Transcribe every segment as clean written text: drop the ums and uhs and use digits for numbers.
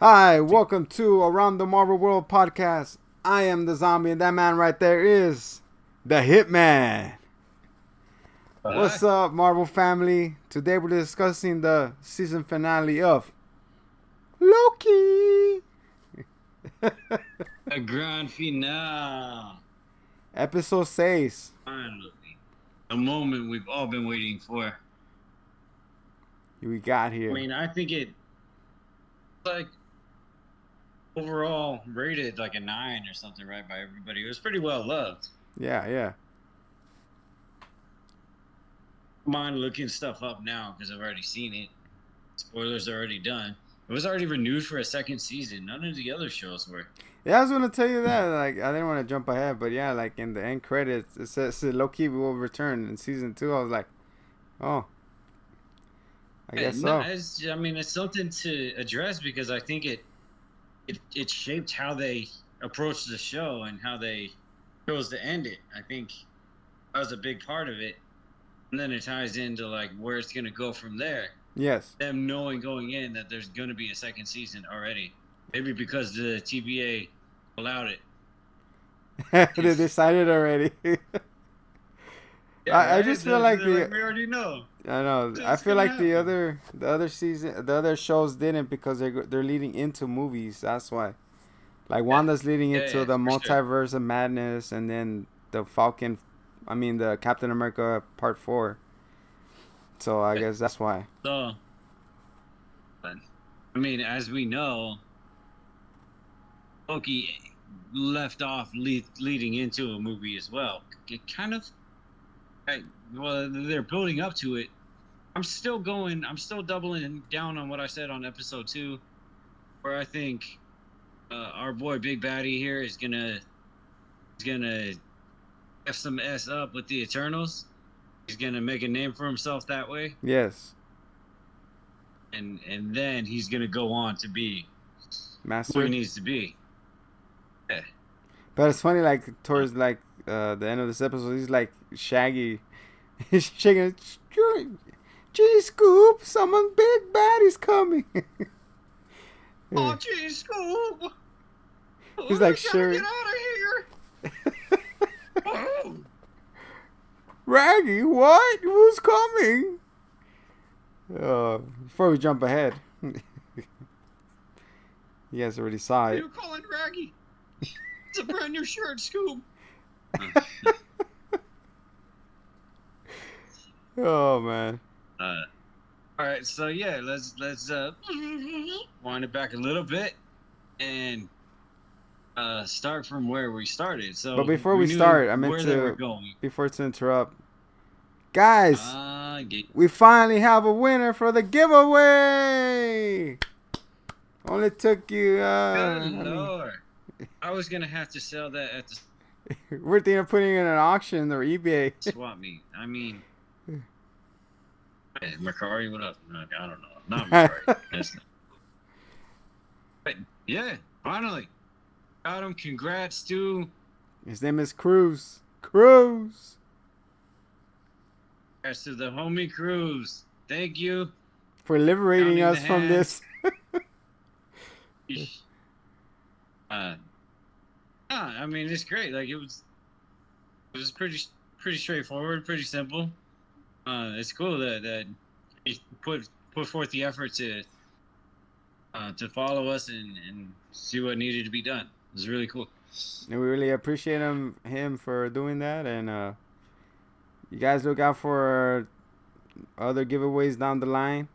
Hi, welcome to Around the Marvel World podcast. I am the zombie, and that man right there is the Hitman. Hi. What's up, Marvel family? Today we're discussing the season finale of Loki. A grand finale. Episode 6. Finally. The moment we've all been waiting for. We got I here. mean, I think it like overall rated like a 9 or something, right, by everybody. It was pretty well loved. Yeah. Mind looking stuff up now because I've already seen it. Spoilers are already done. It was already renewed for a second season. None of the other shows were. Yeah, I was gonna tell you that. Like, I didn't want to jump ahead, but yeah, like in the end credits, it says Loki will return in season 2. I was like, oh, I guess No, so. I mean, it's something to address because I think it shaped how they approached the show and how they chose to end it. I think that was a big part of it. And then it ties into like where it's gonna go from there. Yes. Them knowing going in that there's gonna be a second season already. Maybe because the TBA allowed it. They decided already. Yeah, I right? just feel like They're like, the we already know. I know I It's feel gonna like happen. the other season the other shows didn't because they're leading into movies. That's why. Like Yeah, Wanda's leading into yeah, the for sure. multiverse of madness, and then the Falcon, I mean the Captain America Part 4. So I Yeah. guess that's why. So, but, I mean, as we know, Loki left off leading into a movie as well. It kind of, I, well, they're building up to it. I'm still doubling down on what I said on episode 2, where I think our boy Big Baddie here is gonna f some s up with the Eternals. He's gonna make a name for himself that way, Yes, and then he's gonna go on to be who he Master. needs to be. Yeah. But it's funny, like Uh, towards like the end of this episode, he's like Shaggy, he's shaking. Gee, Scoop, someone big bad is coming. oh, geez, Scoob! He's Oh, like we gotta get sure. out of here! Oh, Raggy, what? Who's coming? Before we jump ahead, you guys already saw it. you're calling Raggy. It's a brand new shirt, Scoob. Oh man. Uh, all right, so yeah, let's wind it back a little bit and start from where we started. But So before we we knew start, I meant where they were to going. before to interrupt, guys. Yeah. We finally have a winner for the giveaway. Only took you. Good I mean, lord, I was gonna have to sell that at the we're thinking of putting it in an auction or eBay. swap meet. I mean, hey, Mercari, what up? No, I don't know, not Mercari. That's not. But yeah, finally got him. Congrats to His name is Cruz. Cruz. the homie Cruz. Thank you. For liberating Counting the us from hands. this. Uh, I mean, it's great. Like it was pretty straightforward, pretty simple. It's cool that he put forth the effort to follow us and see what needed to be done. It was really cool. And we really appreciate him for doing that. And you guys look out for other giveaways down the line.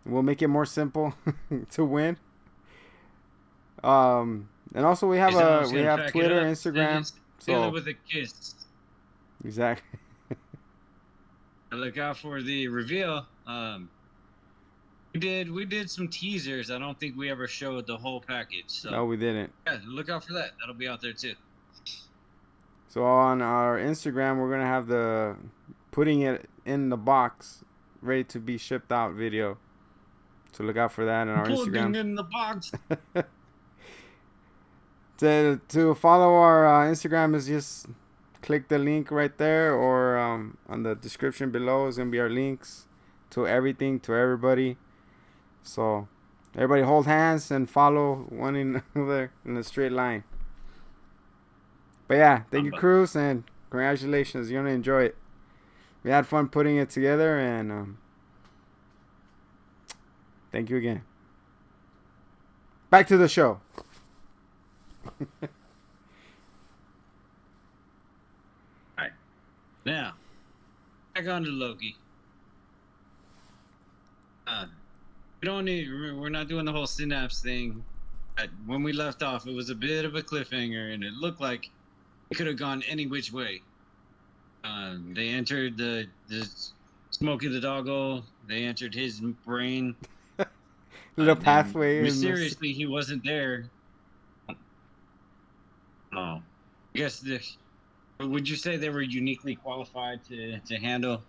We'll make it more simple to win. And also I was we gonna have pack it Twitter, up and Instagram. seal it So with a kiss. exactly. I look out for the reveal. We did some teasers. I don't think we ever showed the whole package. So No, we didn't. yeah, look out for that. That'll be out there too. So on our Instagram, we're gonna have the putting it in the box, ready to be shipped out video. So look out for that on our Pudding Instagram. in the box. To follow our Instagram is just click the link right there, or on the description below is gonna be our links to everything, to everybody. So Everybody hold hands and follow one another in a straight line. But yeah, thank you, Cruz, and congratulations. You're gonna enjoy it. We had fun putting it together, and thank you again. Back to the show. Alright. Now, back on to Loki. We don't need. We're not doing the whole synapse thing. When we left off, it was a bit of a cliffhanger, and it looked like it could have gone any which way. They entered the Smokey the Doggo. They entered his brain. Little pathway. Mysteriously, he wasn't there. Oh, I guess would you say they were uniquely qualified to handle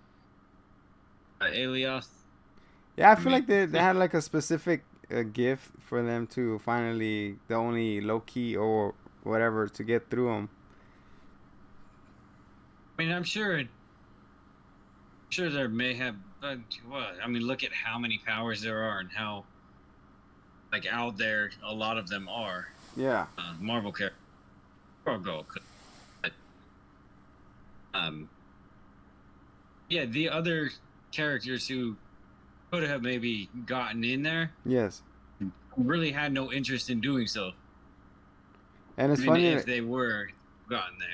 Alias? Yeah, I feel like they had like a specific gift for them to finally the only Loki or whatever to get through them. I mean, I'm sure there may have, but what? I mean, look at how many powers there are and how like out there a lot of them are. Yeah. Marvel characters. Or go. But, yeah, the other characters who could have maybe gotten in there. Yes. Really had no interest in doing so. And it's even funny if they were gotten there.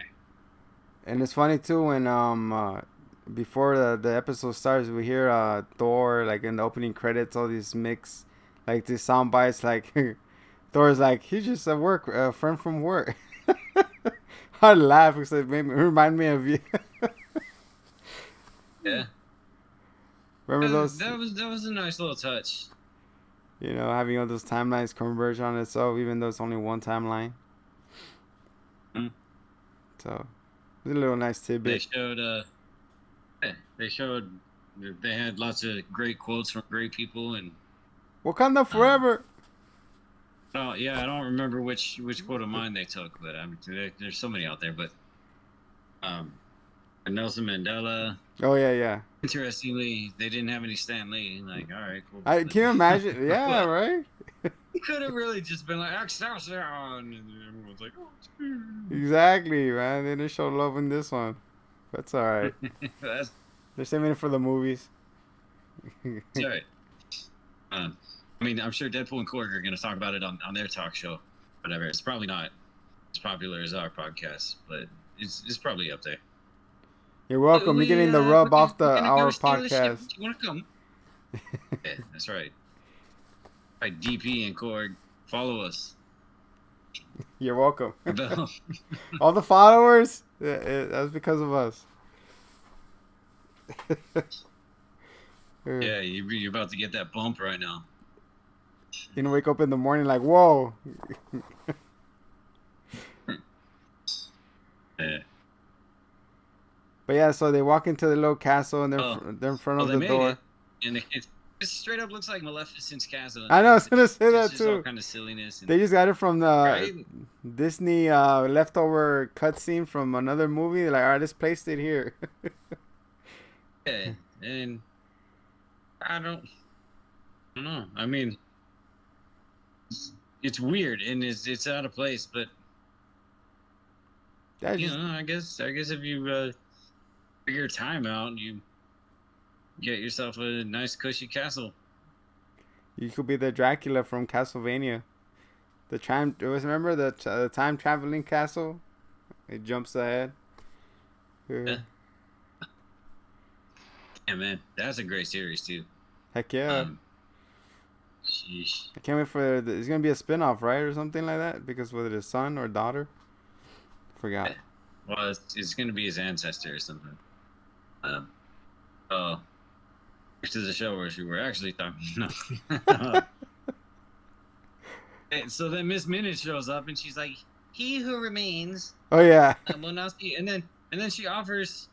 And it's funny too when before the episode starts, we hear Thor like in the opening credits, all these mix, like these sound bites, like Thor's like he's just a friend from work. I laugh because it remind me of you. Yeah. Remember those? That was a nice little touch. You know, having all those timelines converge on itself, even though it's only one timeline. Mm-hmm. So, it's a little nice tidbit. They showed they had lots of great quotes from great people and Wakanda forever. Oh yeah, I don't remember which quote of mine they took, but I mean, there's so many out there. But Nelson Mandela. Oh yeah. Interestingly, they didn't have any Stan Lee. Like, all right, cool. Can you imagine? Yeah, right. He could have really just been like, Excelsior, and everyone's like, oh. Exactly, man. They didn't show love in this one. That's all right. They're saving it for the movies. That's all right. I mean, I'm sure Deadpool and Korg are going to talk about it on their talk show. Whatever. It's probably not as popular as our podcast, but it's probably up there. You're welcome. You're getting the rub off our podcast. You want to come? Yeah, that's right. All right, DP and Korg, follow us. You're welcome. All the followers, that's because of us. Yeah, you're about to get that bump right now. You know, wake up in the morning like, whoa. Yeah. But yeah, so they walk into the little castle and they're in front of the door. It. And it straight up looks like Maleficent's castle. I know, I was gonna say that too. All kind of silliness. They just got it from the Disney leftover cutscene from another movie. They're like, all right, let's place it here. Yeah, and I don't know. I mean, it's weird and it's out of place, but you know, I guess if you figure your time out, you get yourself a nice cushy castle. You could be the Dracula from Castlevania. Remember the time traveling castle? It jumps ahead. Yeah. Yeah, man, that's a great series too. Heck yeah. Sheesh. I can't wait for it's gonna be a spin-off, right, or something like that? Because whether it's son or daughter, forgot. Yeah. Well, it's gonna be his ancestor or something. To the show where we were actually talking. No. So then Miss Minute shows up and she's like, "He who remains." Oh yeah. Will not see. And then she offers.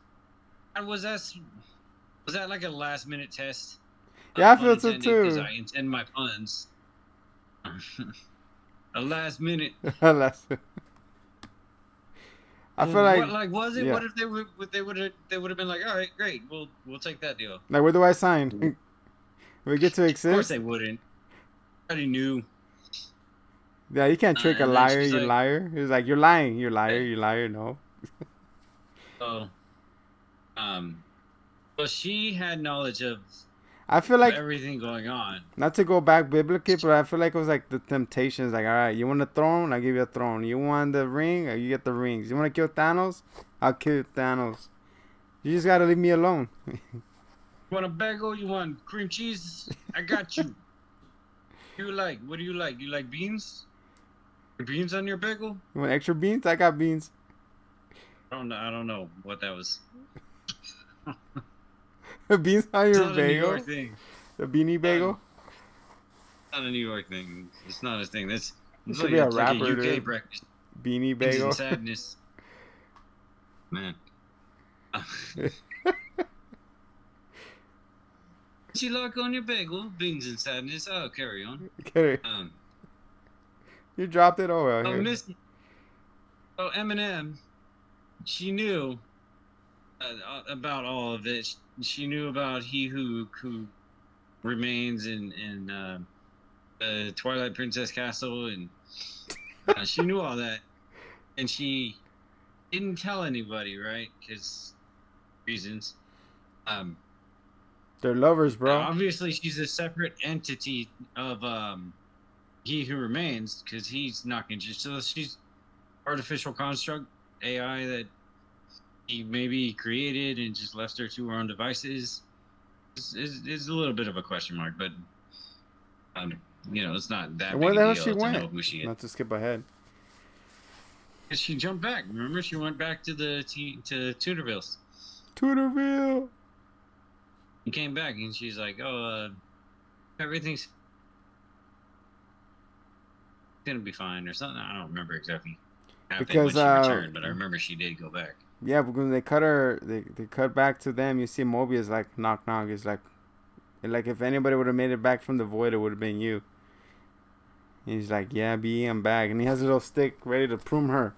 Was that like a last minute test? Yeah, I feel so too. Because I intend my puns. A last minute. I feel like was it? Yeah. What if they would have been like, all right, great, we'll take that deal. Like, where do I sign? We get to exist. Of course they wouldn't. already knew. Yeah, you can't trick a And then liar, she's you like, liar. He was like, you're lying, you liar, hey, you liar. No. oh, um, well, she had knowledge of I feel like, everything going on. not to go back biblically, but I feel like it was like the temptations. Like, all right, you want a throne? I'll give you a throne. You want the ring? You get the rings. You want to kill Thanos? I'll kill Thanos. You just got to leave me alone. You want a bagel? You want cream cheese? I got you. You like? What do you like? You like beans? Beans on your bagel? You want extra beans? I got beans. I don't know. I don't know what that was. Beans on It's your not a New York bagel? thing. The beanie Not, bagel? not a New York thing. It's not a thing. That's You it's should like be a it's like a rapper, UK dude. breakfast. Beanie Beans and bagel. sadness, man. What you like on your bagel? Beans and sadness. Oh, carry on. Okay. Um. You dropped it over Oh, here. Miss. Oh, Eminem. She knew about all of it. She knew about he who remains in the Twilight Princess Castle, and she knew all that, and she didn't tell anybody, right? Because reasons. Um, They're lovers, bro. Obviously, she's a separate entity of he who remains, because he's not going to. So she's artificial construct AI that he maybe created and just left her to her own devices. Is a little bit of a question mark, but it's not that And where big the a hell she deal to know went? who she is. Not to skip ahead. Because she jumped back. Remember, she went back to to Tudorville's. Tudorville. He came back and she's like, "Oh, everything's gonna be fine," or something. I don't remember exactly what happened when Because she returned, but I remember she did go back. yeah, because they cut her, they cut back to them. You see Mobius like knock knock. It's like if anybody would have made it back from the void, it would have been you. And he's like, yeah, B, I'm back, and he has a little stick ready to prune her.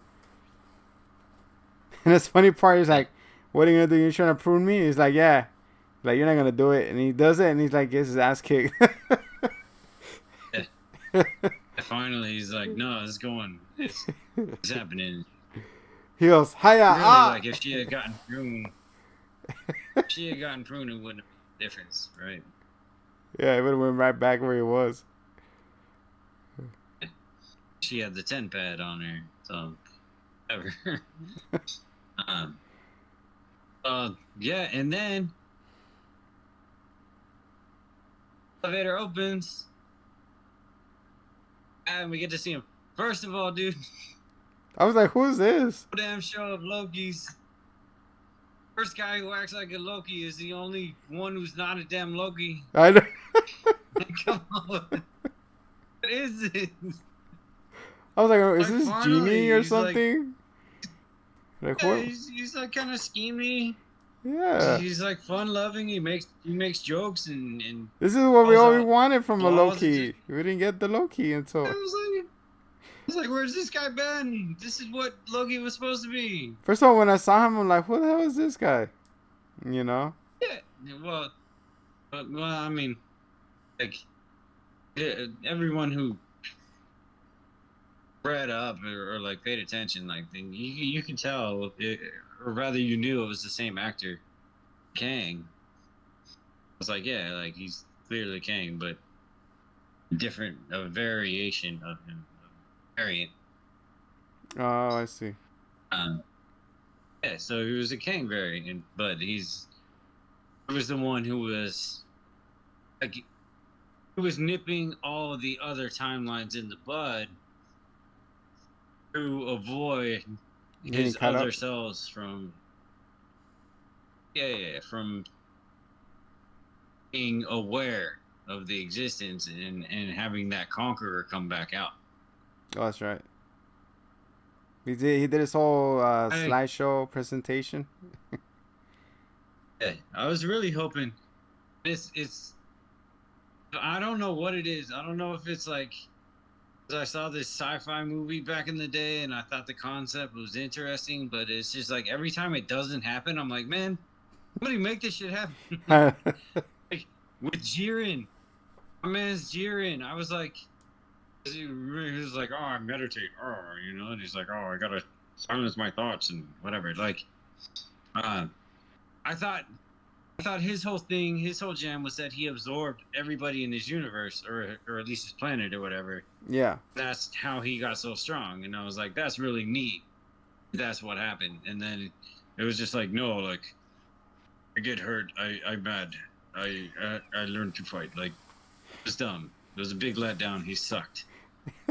And this funny part is like, what are you gonna do? You trying to prune me? He's like, yeah. Like, you're not gonna do it, and he does it, and he's like, gets his ass kicked. Yeah. Finally, he's like, "No, it's going. It's happening." He goes, hiya, Really, ah. like if she had gotten pruned, it wouldn't have made a difference, right? Yeah, it would have went right back where he was. She had the 10 pad on her, so whatever. um, yeah, and then elevator opens, and we get to see him. First of all, dude, I was like, who's this? damn show of Loki's. First guy who acts like a Loki is the only one who's not a damn Loki. I know. Come on. What is this? I was like, is Like, this finally, Genie or he's like, something? Like yeah, what? he's like kind of schemy. Yeah. He's like fun loving. He makes jokes and This is what we calls always out wanted from a flaws. Loki. We didn't get the Loki I until. was like, where's this guy been? This is what Loki was supposed to be. First of all, when I saw him, I'm like, who the hell is this guy? You know? Yeah. Well, I mean, like, yeah, everyone who read up or like paid attention, like, then you can tell, or rather, you knew it was the same actor, Kang. I was like, yeah, like he's clearly Kang, but a variation of him, a variant. Oh, I see. Yeah, so he was a Kang variant, but he was the one who was like, he was nipping all of the other timelines in the bud to avoid Getting his caught other up. selves from from being aware of the existence and having that conqueror come back out. Oh, that's right. He did his whole slideshow presentation. Yeah, I was really hoping it's I don't know what it is. I don't know if it's like, 'cause I saw this sci-fi movie back in the day and I thought the concept was interesting, but it's just like every time it doesn't happen, I'm like, man, somebody make this shit happen. Like with Jiren. My man's jeering. I was like, he was like, oh, I meditate, and he's like, oh, I gotta silence my thoughts and whatever. Like, uh, I thought, I thought his whole thing, his whole jam was that he absorbed everybody in his universe, or at least his planet or whatever. Yeah. That's how he got so strong. And I was like, that's really neat. That's what happened. And then it was just like, no, like, I get hurt. I'm mad. I learned to fight. Like, it was dumb. It was a big letdown. He sucked.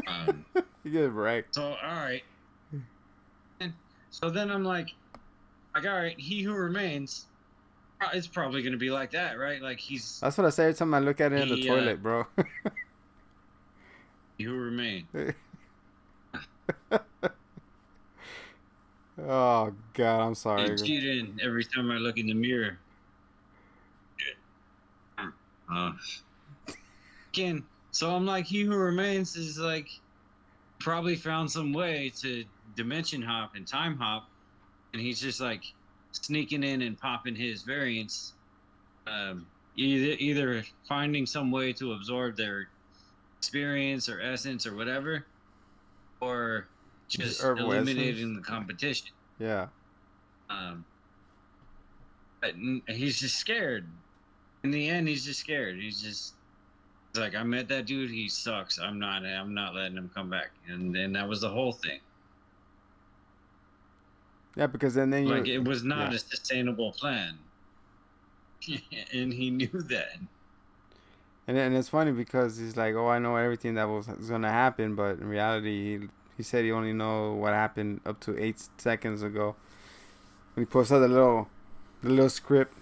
Um, You get right. so all right. And so then I'm like, all right, he who remains, it's probably gonna be like that, right? Like That's what I say every time I look at it in the he toilet, bro. he who remains. Oh God, I'm He sorry. cheating every time I look in the mirror. Uh, again, so I'm like, he who remains is like probably found some way to dimension hop and time hop, and he's just like sneaking in and popping his variants. Either finding some way to absorb their experience or essence or whatever, or just Herbal essence. eliminating the competition. Yeah. Um, but he's just scared. In the end, he's just scared. He's like, I met that dude. He sucks. I'm not letting him come back. And that was the whole thing. Yeah, because then Like, you. it was Yeah. not a sustainable plan, and he knew that. And it's funny because he's like, oh, I know everything that was gonna happen, but in reality, he said he only know what happened up to 8 seconds ago. And he posts out the little script,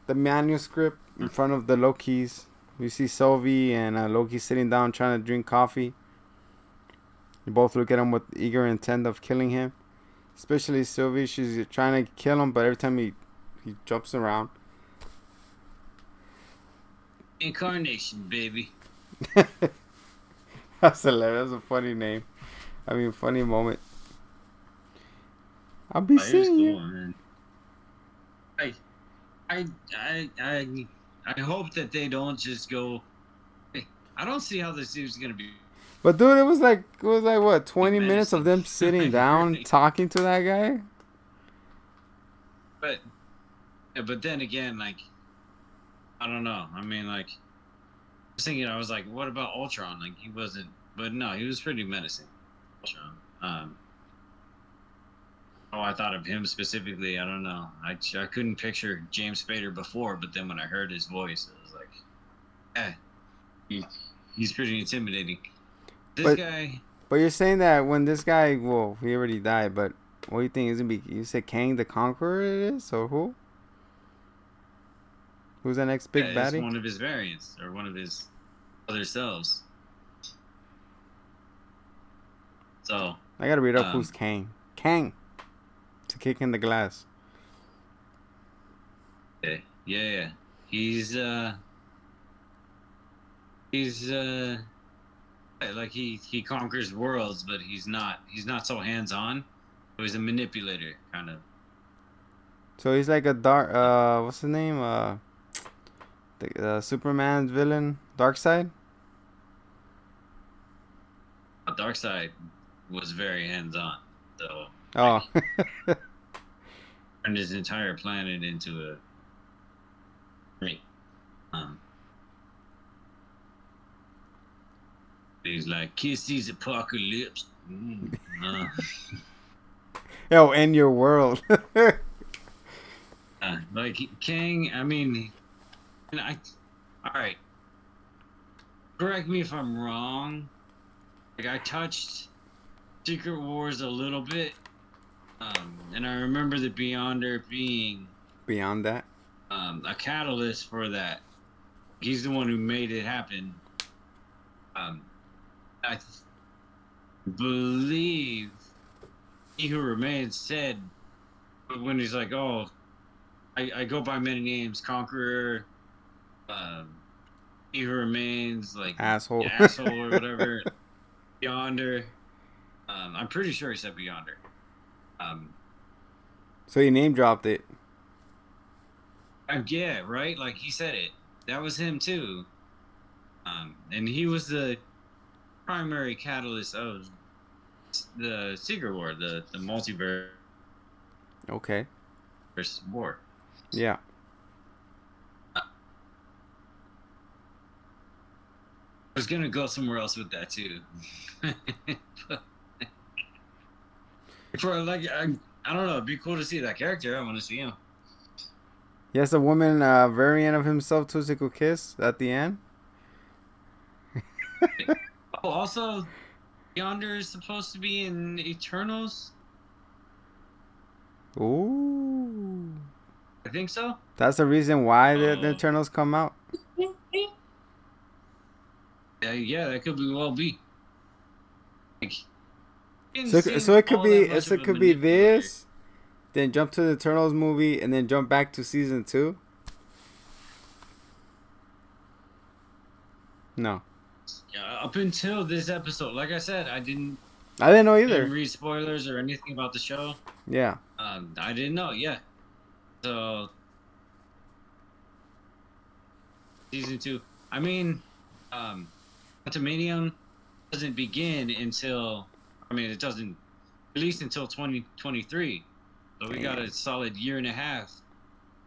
the manuscript in front of the Lokis. You see Sylvie and Loki sitting down trying to drink coffee. They both look at him with eager intent of killing him. Especially Sylvie, she's trying to kill him, but every time he jumps around. Incarnation, baby. That's hilarious. That's a funny name. I mean, funny moment. I'll be Oh, it was seeing you. cool, man. I, I, I hope that they don't just go. Hey, I don't see how this dude's gonna be But dude, it was like what, 20 minutes of menacing. them sitting Like, down really. talking to that guy. But, yeah, but then again, like, I don't know. I mean, like, I was thinking, I was like, what about Ultron? Like, he wasn't, but no, he was pretty menacing. Ultron. Oh, I thought of him specifically. I don't know. I couldn't picture James Spader before, but then when I heard his voice, I was like, eh, he, he's pretty intimidating. This But guy, but you're saying that when this guy, well, he already died. But what do you think is gonna be? You said Kang the Conqueror it is, or who? Who's the next yeah, big is baddie? one of his variants or one of his other selves. So, I gotta read up who's um, Kang. Kang to kick in the glass. yeah, yeah, he's like he conquers worlds, but he's not so hands on. So he's a manipulator, kind of. So he's like a dark. What's his name? Superman's villain, Darkseid. Darkseid was very hands on, so like Oh, turned his entire planet into a ring. Um, he's like, kiss these apocalypse. yo, end your world. Like King. I mean, and all right. Correct me if I'm wrong. Like I touched Secret Wars a little bit, and I remember the Beyonder being Beyond that. a catalyst for that. He's the one who made it happen. Um, I believe He Who Remains said when he's like, "Oh, I go by many names: Conqueror, um, He Who Remains, like Asshole. asshole or whatever, Beyonder." I'm pretty sure he said Beyonder. Um, So he name dropped it. yeah, right. Like he said it. That was him too. And he was the primary catalyst of the Secret War, the multiverse Okay. war. Yeah. I was gonna go somewhere else with that too. For like, I don't know, it'd be cool to see that character. I want to see him. He has a woman variant of himself too, so he could kiss at the end. Oh, also, Yonder is supposed to be in Eternals. Ooh. I think so. That's the reason why the Oh, Eternals come out. yeah, that could be well be. Like, didn't So seem it could all that be much so of it a could be manipulator. this, then jump to the Eternals movie, and then jump back to season 2. No, Up until this episode, like I said, I didn't know didn't either. read spoilers or anything about the show. Yeah. I didn't know. Yeah, so season 2. I mean, Ultimanium doesn't begin until. I mean, it doesn't release until 2023. So we got a Damn. solid year and a half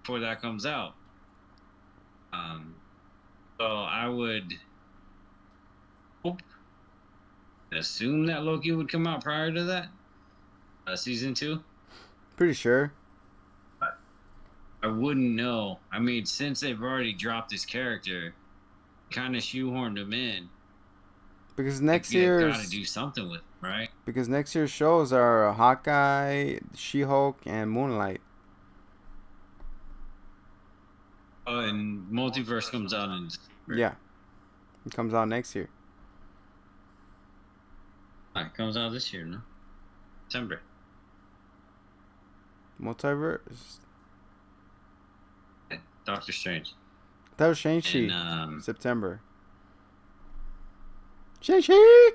before that comes out. Um, so I would hope, assume that Loki would come out prior to that, season 2. Pretty sure. I wouldn't know. I mean, since they've already dropped this character, kind of shoehorned him in. Because Like, next you got to year's do something with him, right? because next year's shows are Hawkeye, She-Hulk, and Moonlight. Oh, and Multiverse comes out in December. Yeah, it comes out next year. It comes out this year, no? December. Multiverse. Doctor Strange. That was And Shang-Chi. September. Shang-Chi!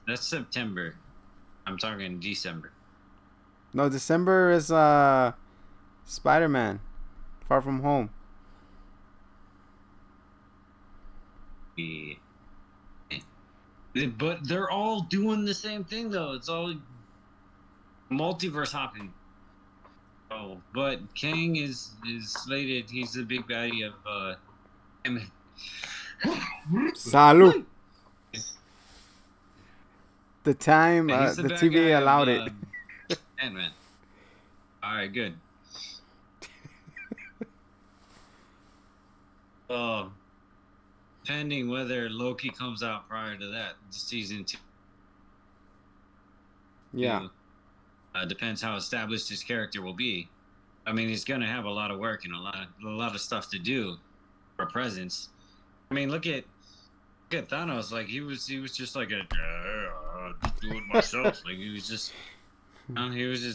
that's September. I'm talking December. No, December is Spider-Man. Far From Home. Yeah. But they're all doing the same thing though. It's all multiverse hopping. Oh, but Kang is slated. He's the big baddie of Ant- Salud. The time, he's the the bad TV guy of allowed it. Ant-Man. All right, good. Oh, depending whether Loki comes out prior to that season 2. Yeah. Depends how established his character will be. I mean, he's gonna have a lot of work and a lot of stuff to do for presence. I mean, look at Thanos. Like he was just like just do it myself. Like he was just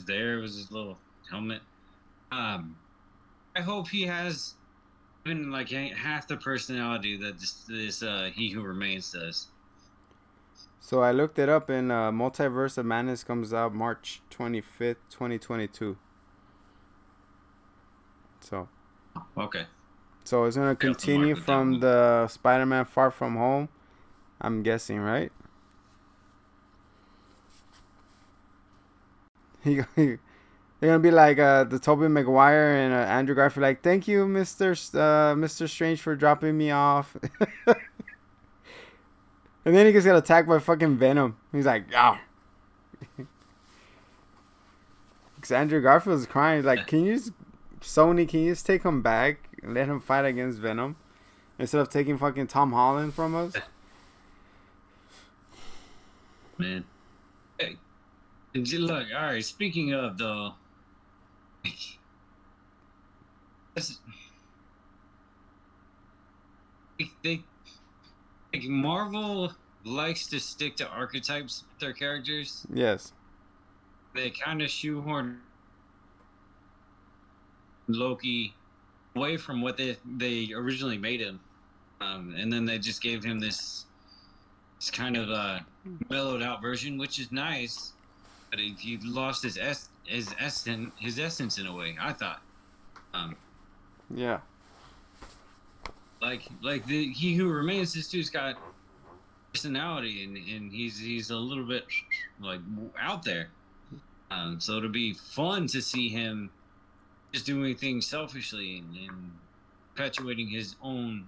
there. It was his little helmet. I hope he has even like half the personality that this He Who Remains does. So I looked it up, and Multiverse of Madness comes out March 25th, 2022. So Okay. so it's gonna I have to mark continue with that from one. the Spider-Man Far From Home. I'm guessing, right? They're gonna be like the Tobey Maguire and Andrew Garfield, like, thank you, Mr. Strange, for dropping me off. And then he gets got attacked by fucking Venom. He's like, ah. Because Andrew Garfield's crying. He's like, Sony, can you just take him back and let him fight against Venom instead of taking fucking Tom Holland from us? Man. Hey, look, all right. Speaking of though, they like Marvel likes to stick to archetypes with their characters. Yes. They kind of shoehorn Loki away from what they originally made him, and then they just gave him this kind of mellowed out version, which is nice, but he lost his essence in a way. I thought. Um, Yeah. like the he who remains. This dude's got personality, and he's a little bit like out there. So it'll be fun to see him just doing things selfishly and perpetuating his own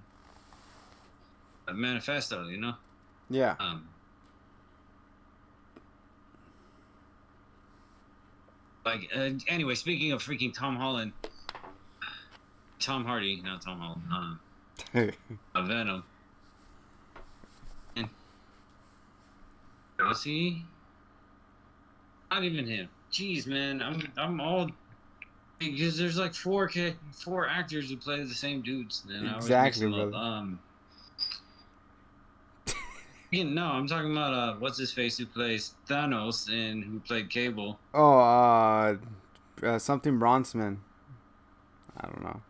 manifesto. You know. Yeah. Like anyway, speaking of freaking Tom Holland, Tom Hardy, not Tom Holland, Venom. And was he? Not even him. Jeez, man, I'm all because there's like four actors who play the same dudes, and I always mix Exactly, them up. brother. No, I'm talking about what's his face who plays Thanos and who played Cable. Oh, something Bronzeman. I don't know.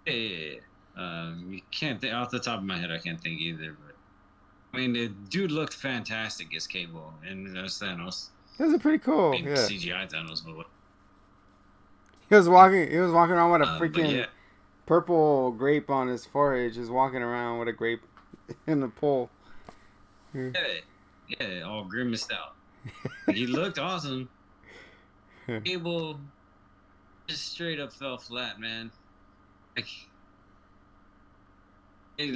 Yeah. You can't think off the top of my head. I can't think either. But I mean, the dude looked fantastic as Cable and as Thanos. Those are pretty cool. I mean, Yeah. CGI Thanos, but what? He was walking around with a freaking yeah. purple grape on his forehead, just walking around with a grape in the pole. Yeah, all grimaced out. He looked awesome. Cable just straight up fell flat, man. Like, it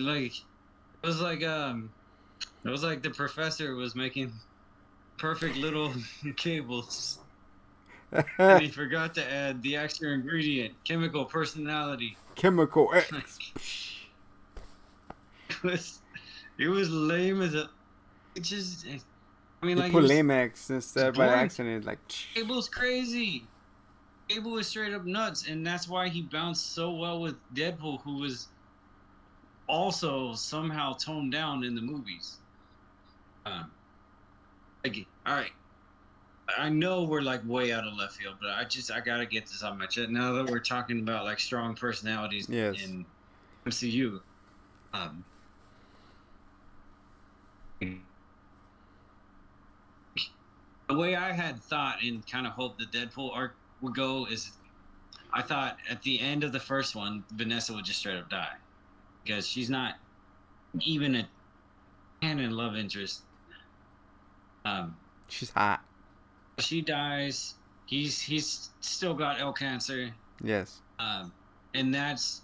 was like the professor was making perfect little cables. And he forgot to add the extra ingredient, chemical personality. Chemical X. It was lame as a. It just, I mean, He like put Lamex instead by boring. accident. Like, Cable's crazy. Cable was straight up nuts, and that's why he bounced so well with Deadpool, who was also somehow toned down in the movies. Like, all right, I know we're like way out of left field, but I gotta get this on my chest now that we're talking about like strong personalities in MCU. The way I had thought and kind of hoped the Deadpool arc would go is, I thought at the end of the first one, Vanessa would just straight up die because she's not even a canon love interest. she's hot. She dies. He's still got L cancer. Yes. And that's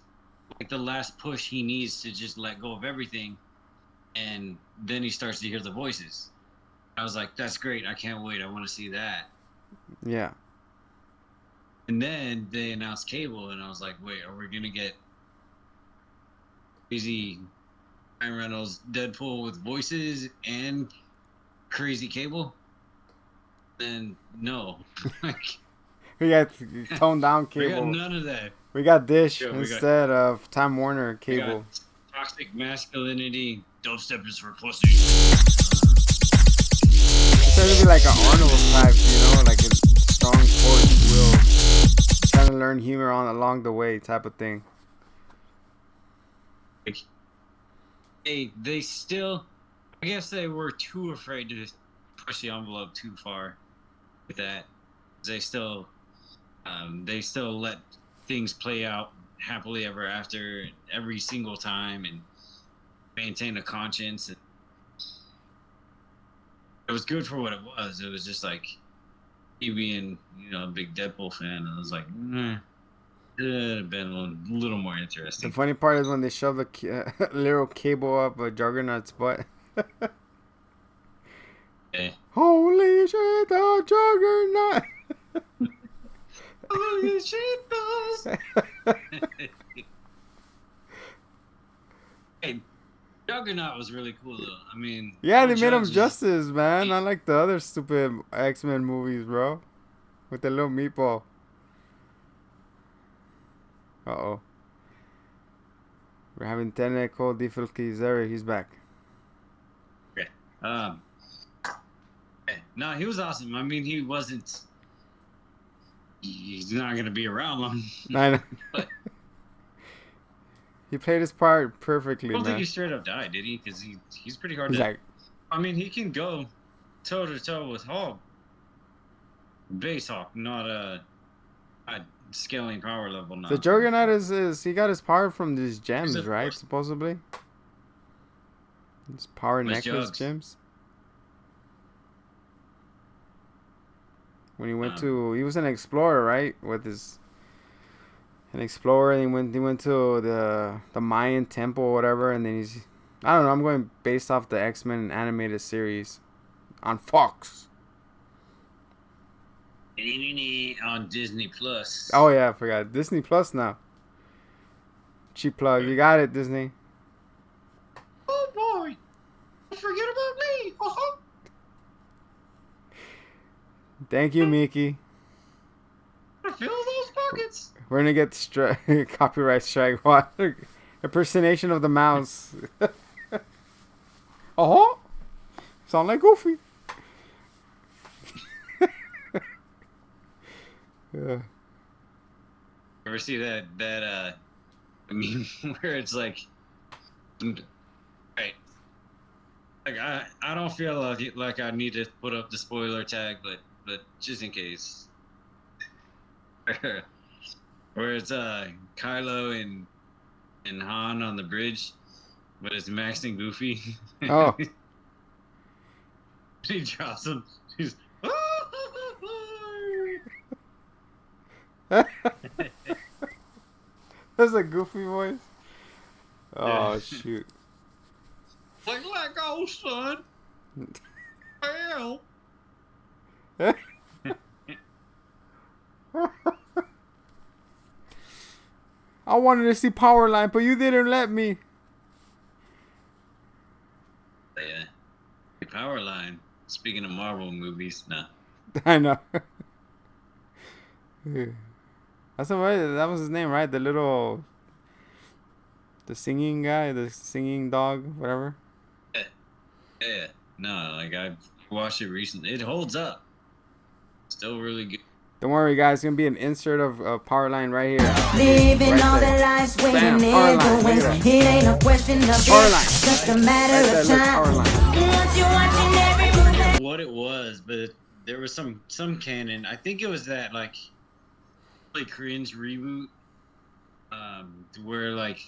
like the last push he needs to just let go of everything, and then he starts to hear the voices. I was like, that's great. I can't wait. I want to see that. Yeah. And then they announced Cable, and I was like, wait, are we gonna get crazy Ryan Reynolds Deadpool with voices and crazy Cable? Then no. We got toned down We got Cable. none of that. We got Dish Yeah, instead of Time Warner We Cable. got toxic masculinity. Dubstep is for pussies. It's going to be like an Arnold type, you know, like a strong force will, trying to learn humor along the way type of thing. They still, I guess they were too afraid to push the envelope too far with that. They still let things play out happily ever after every single time and maintain a conscience. It was good for what it was. It was just like me being, a big Deadpool fan. I was like, it would have been a little more interesting. The funny part is when they shove the little Cable up Juggernaut's butt. Yeah. Holy shit, the Juggernaut! Holy shit, those! Hey, Juggernaut was really cool though. I mean, Yeah, they made him justice, man. Not like the other stupid X-Men movies, bro. With the little meatball. Uh-oh. We're having technical difficulties there. He's back. Okay. No, he was awesome. I mean, he wasn't. He's not gonna be around long. I know. But he played his part perfectly, I don't man. think he straight up died, did he? Because he's pretty hard He's to. like, I mean, he can go toe to toe with Hulk. Base Hulk, not scaling power level The now. Juggernaut is he got his power from these He's gems, a right? force. Supposedly, his power Was necklace Jugs. gems. When Um, he was an explorer, right? With his an explorer, and he went to the Mayan temple or whatever, and then he's I don't know. I'm going based off the X-Men animated series on Fox. on Disney Plus. Oh yeah, I forgot Disney Plus now. Cheap plug. You got it, Disney. Oh boy! Don't forget about me! Thank you, Mickey. Fill those pockets! We're gonna get copyright strike. What? Impersonation of the mouse. Oh, sound like Goofy. Yeah. Ever see that I mean where it's like right. Like I don't feel like I need to put up the spoiler tag, but just in case. Where it's Kylo and Han on the bridge, but it's Max and Goofy. Oh, He drops him. He's that's a Goofy voice. yeah. Oh shoot. Like let go, son. Hell. I wanted to see Powerline, but you didn't let me. Yeah. The power line. Speaking of Marvel movies, nah. I know. That's right. That was his name, right? The singing guy, the singing dog, whatever. Yeah, yeah. No, like I watched it recently. It holds up. Still really good. Don't worry, guys. It's gonna be an insert of Powerline right here. Living Right all there. the lives waiting Bam, Powerline. Look influence. at that. It ain't a question of Powerline. if, just a matter Right of there, look, time. Powerline. Once you're watching every movement. What it was, but there was some canon. I think it was that like really cringe reboot, where like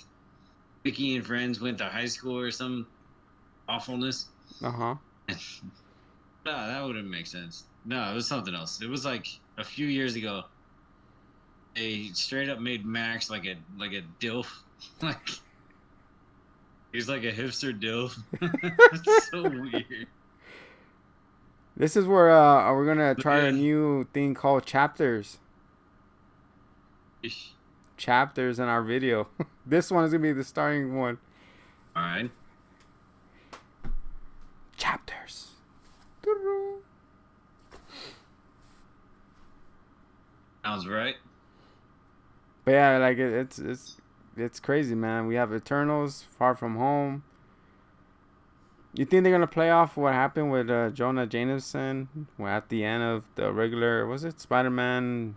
Vicky and friends went to high school or some awfulness. Uh huh. No, that wouldn't make sense. No, it was something else. It was like a few years ago. They straight up made Max like a dilf, like he's like a hipster dilf. It's so weird. This is where we're gonna try a Yeah. new thing called chapters. Chapters in our video. This one is gonna be the starting one. All right. Chapters. Sounds right. But yeah, like it's crazy, man. We have Eternals, Far From Home. You think they're gonna play off what happened with Jonah Jameson at the end of the regular? Was it Spider-Man?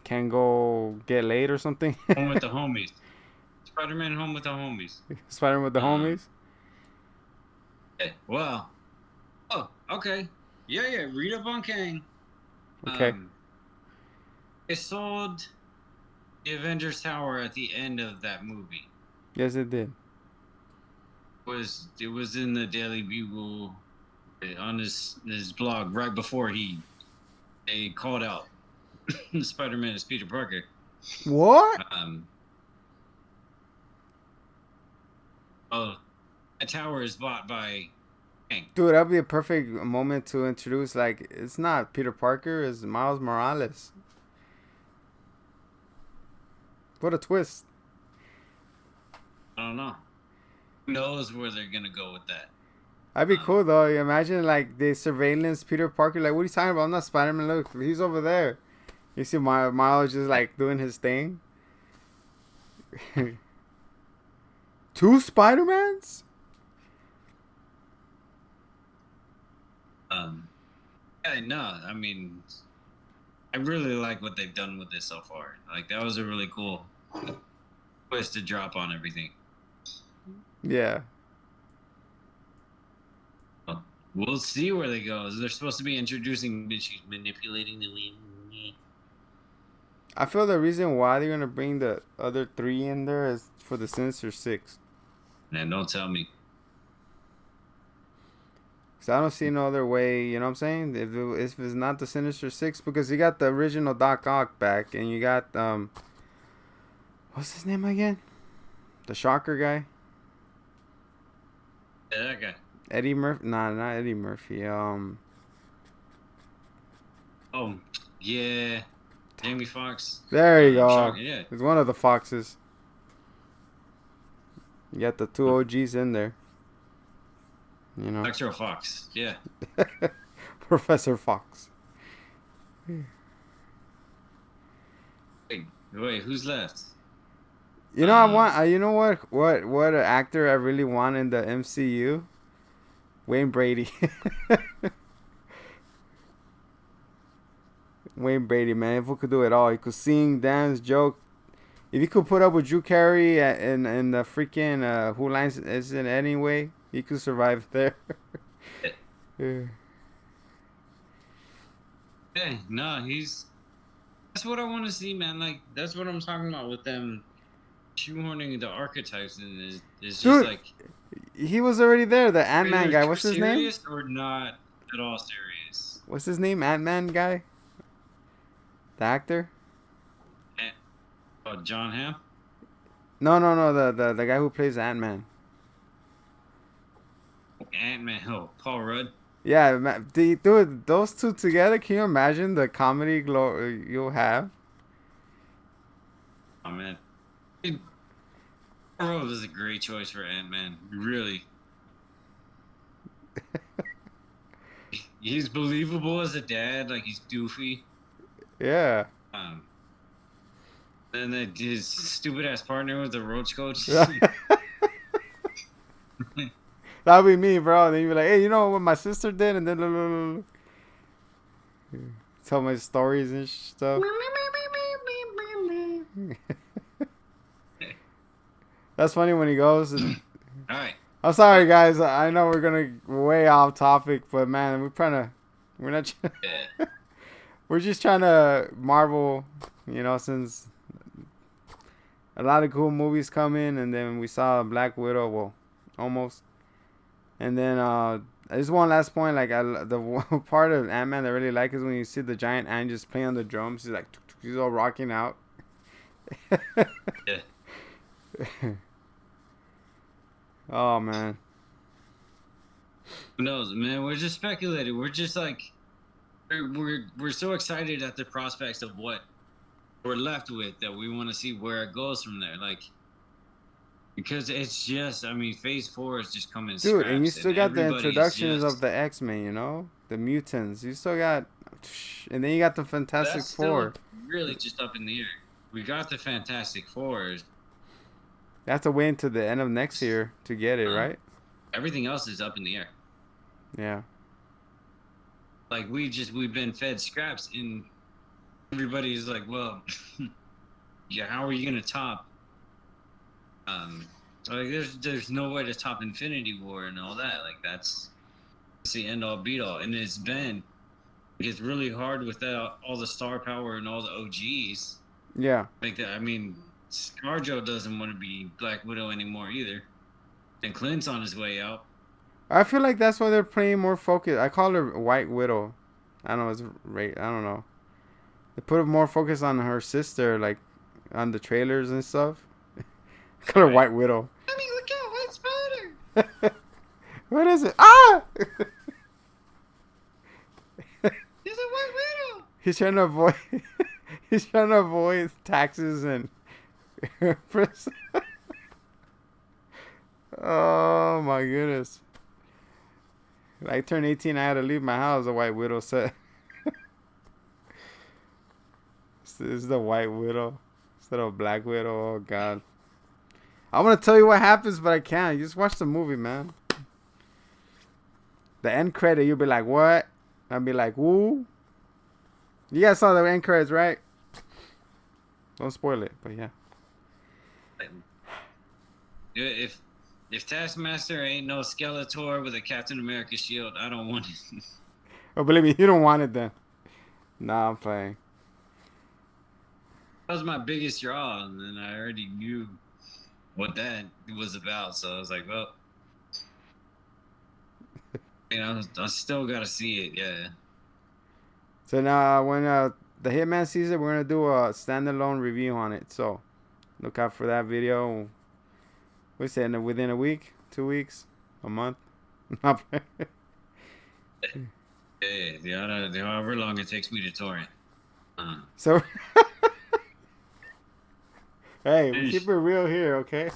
Can't go get laid or something. Home with the homies. Spider-Man Home with the homies. Spider-Man with the homies. Yeah, well. Oh, okay. Yeah, yeah. Read up on Kang. Okay. It sold the Avengers Tower at the end of that movie. Yes, it did. It was in the Daily Bugle on his blog right before they called out Spider-Man as Peter Parker. What? Oh, the tower is bought by Kang. Dude, that'd be a perfect moment to introduce. Like, it's not Peter Parker, it's Miles Morales. What a twist! I don't know. Who knows where they're gonna go with that? That'd be cool though. You imagine like the surveillance Peter Parker. Like, what are you talking about? I'm not Spider-Man. Look, he's over there. You see Miles just like doing his thing. Two Spider-Mans? Yeah, no, I mean, I really like what they've done with this so far. Like, that was a really cool twist to drop on everything. Yeah. Well, we'll see where they go. They're supposed to be introducing she's manipulating the wind. I feel the reason why they're gonna bring the other three in there is for the Sinister Six. Man, don't tell me. So I don't see no other way. You know what I'm saying? If it's not the Sinister Six, because you got the original Doc Ock back, and you got what's his name again? The Shocker guy. Yeah, that guy. Eddie Murphy. Nah, not Eddie Murphy. Oh, yeah. Jamie Foxx. There you go. Shocker, yeah. It's one of the Foxes. You got the two OGs in there. You know. Dr. Fox. Yeah. Professor Fox. Wait, who's left? You know, I want. You know what actor I really want in the MCU? Wayne Brady. Wayne Brady, man. If we could do it all, he could sing, dance, joke. If you could put up with Drew Carey and the freaking Who Lines Is It Anyway, he could survive there. Yeah. Yeah, no, that's what I want to see, man. Like, that's what I'm talking about with them shoehorning the archetypes, and is just Dude, like, he was already there. The Ant-Man guy. What's his name? Serious or not at all serious? What's his name? Ant-Man guy. The actor. Oh, John Hamm. No. The guy who plays Ant-Man. Ant-Man. Oh, Paul Rudd. Yeah, dude, those two together. Can you imagine the comedy you'll have? Oh man, Paul Rudd is a great choice for Ant-Man. Really. He's believable as a dad. Like, he's goofy. Yeah. And then his stupid ass partner with the roach coach. That'd be me, bro. And then you'd be like, hey, you know what my sister did? And then tell my stories and stuff. That's funny when he goes. All right. I'm sorry, guys. I know we're gonna way off topic, but man, we're not. Yeah. We're just trying to marvel, you know, since a lot of cool movies come in, and then we saw Black Widow, well, almost. And then just one last point, like the one part of Ant-Man that I really like is when you see the giant ant just playing on the drums. He's like, he's all rocking out. Yeah. Oh man. Who knows, man? We're just speculating. We're just like, we're so excited at the prospects of what we're left with that we want to see where it goes from there. Like, because it's just, I mean, Phase 4 is just coming. Dude, and you still got the everybody's introductions just, of the X-Men, you know? The mutants. You still got... And then you got the Fantastic that's Four. still really just up in the air. We got the Fantastic Four. You have to wait until the end of next year to get it, right? Everything else is up in the air. Yeah. Like, we've been fed scraps, and everybody's like, well, yeah, how are you gonna top? Like, there's no way to top Infinity War and all that. Like, that's the end all beat all, and it's really hard without all the star power and all the OGs. Yeah. Like that. I mean, ScarJo doesn't want to be Black Widow anymore either, and Clint's on his way out. I feel like that's why they're playing more focus. I call her White Widow. I don't know. It's right. I don't know. They put more focus on her sister, like on the trailers and stuff. I call her White Widow. Mommy, look out! White spider! What is it? Ah! There's a White Widow! He's trying to avoid. He's trying to avoid taxes and. Oh my goodness! I turned 18. I had to leave my house. The White Widow said. This is the White Widow instead of Black Widow. Oh God! I want to tell you what happens, but I can't. You just watch the movie, man. The end credit, you'll be like, "What?" I'll be like, "Woo." You guys saw the end credits, right? Don't spoil it, but yeah. If Taskmaster ain't no Skeletor with a Captain America shield, I don't want it. Oh, believe me, you don't want it then. Nah, I'm playing. That was my biggest draw, and then I already knew what that was about. So I was like, well, I still gotta see it. Yeah. So now, when the Hitman sees it, we're gonna do a standalone review on it. So look out for that video. We said within a week, 2 weeks, a month. Yeah, however long it takes me to torrent. So hey, we keep Sheesh. it real here, okay?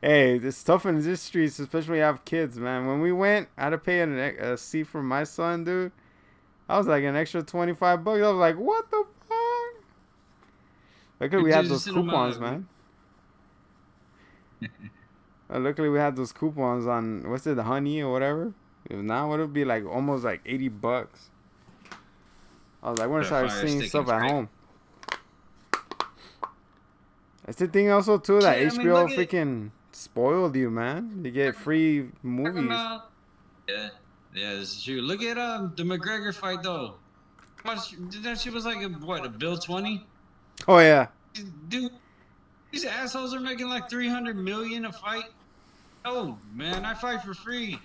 Hey, it's tough in these streets, especially when you have kids, man. When we went, I had to pay a seat for my son, dude. I was like an extra $25. I was like, what the fuck? Luckily, we had those Just sit on coupons, my- man. Luckily, we had those coupons on what's it, the honey or whatever. If not, what would be like almost like $80. I was like, we're gonna Put a start fire seeing stick stuff in at Drake. home. That's the thing also too that Shit, I mean, HBO look at- freaking spoiled you, man. You get free Talking movies. about- Yeah, this is true. Look at the McGregor fight though. How much? That shit was like a bill 20. Oh yeah. Dude, these assholes are making like 300 million a fight. Oh man, I fight for free.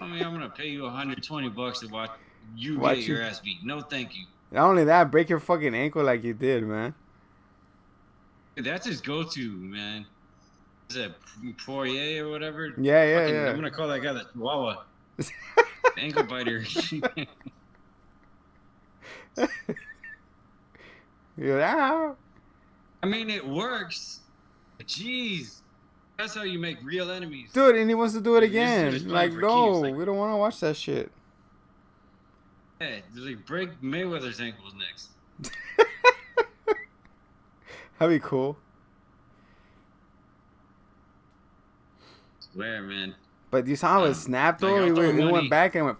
I mean, I'm gonna pay you $120 to watch you Watch get your you- ass beat. No, thank you. Not only that, break your fucking ankle like you did, man. That's his go-to, man. Is that Poirier or whatever? Yeah, yeah, Fucking- yeah. I'm gonna call that guy the Chihuahua. Ankle biter. You're like, ah. I mean, it works. Jeez. That's how you make real enemies. Dude, and he wants to do it This dude is again. playing Like, for no, keeps, like- we don't want to watch that shit. Yeah, like break Mayweather's ankles next. That'd be cool. Swear, man. But you saw how it snapped like, though? I'll He, throw he money. went back and went.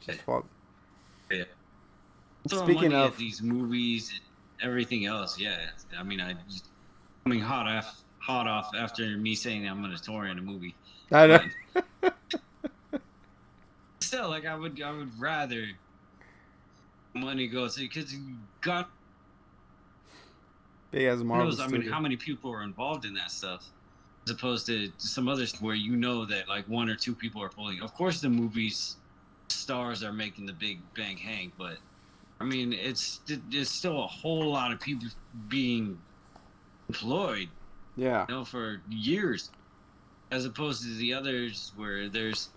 Just fuck. Yeah. Throwing Speaking money of- at these movies and everything else, yeah. I mean, I just coming hot off after me saying I'm gonna tour in a movie. I know. But still, like I would rather money go to because God Big as Marvel knows. I mean, studio. how many people are involved in that stuff, as opposed to some others where you know that like one or two people are pulling. Of course, the movies stars are making the big bang hang, but I mean, it's still a whole lot of people being employed, Yeah. for years, as opposed to the others where there's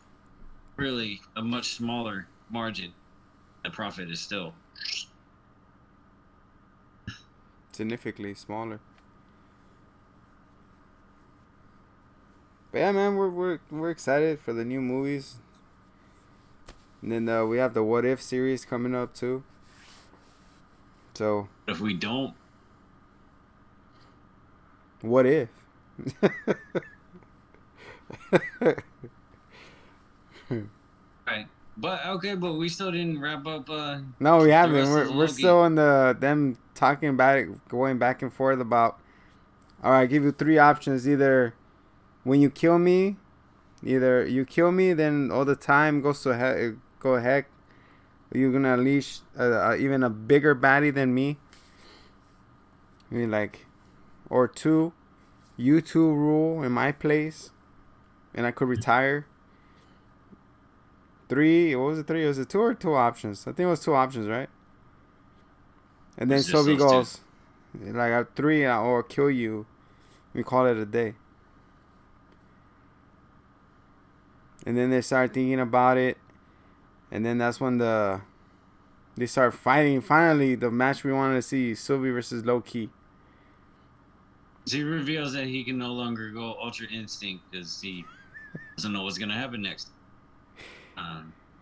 really a much smaller margin. The profit is still. Significantly smaller. But yeah, man, we're excited for the new movies. And then we have the What If series coming up too. So If we don't, what if? right? But okay, but we still didn't wrap up. No, we haven't. rest of We're the we're Loki. still in them talking about it, going back and forth about. All right, I give you three options. Either when you kill me, either you kill me, then all the time goes to heck. You're gonna unleash even a bigger baddie than me. I mean, like, or two, you two rule in my place, and I could retire. Three, what was it? Three? Was it two or two options? I think it was two options, right? And then It's just Sylvie those two. goes, like, three, or kill you. We call it a day. And then they start thinking about it. And then that's when they start fighting. Finally, the match we wanted to see, Sylvie versus Loki. he reveals that he can no longer go Ultra Instinct because he doesn't know what's gonna happen next.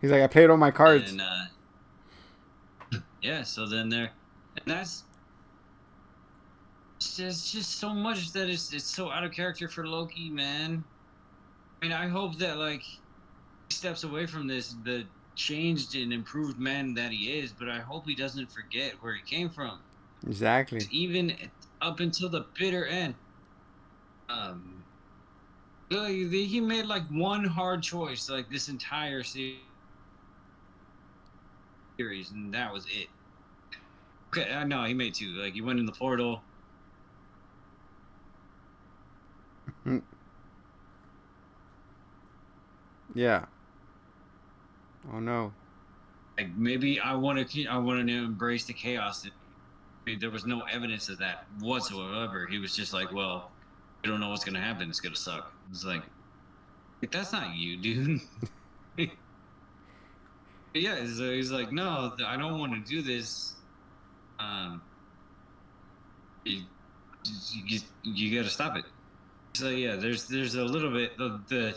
He's like, I played all my cards. And yeah, so then there, and that's it's just so much that it's so out of character for Loki, man. I mean, I hope that like he steps away from this the changed and improved man that he is, but I hope he doesn't forget where he came from. Exactly. Even up until the bitter end. He made like one hard choice like this entire series series, and that was it. Okay, no, he made 2. Like, he went in the portal. Yeah. Oh no. Like, maybe I wanted to embrace the chaos. I mean, there was no evidence of that whatsoever. He was just like, well, you don't know what's gonna happen. It's gonna suck. It's like that's not you, dude. Yeah, so he's like, no, I don't want to do this. Um, you, you got to stop it. So yeah, there's a little bit the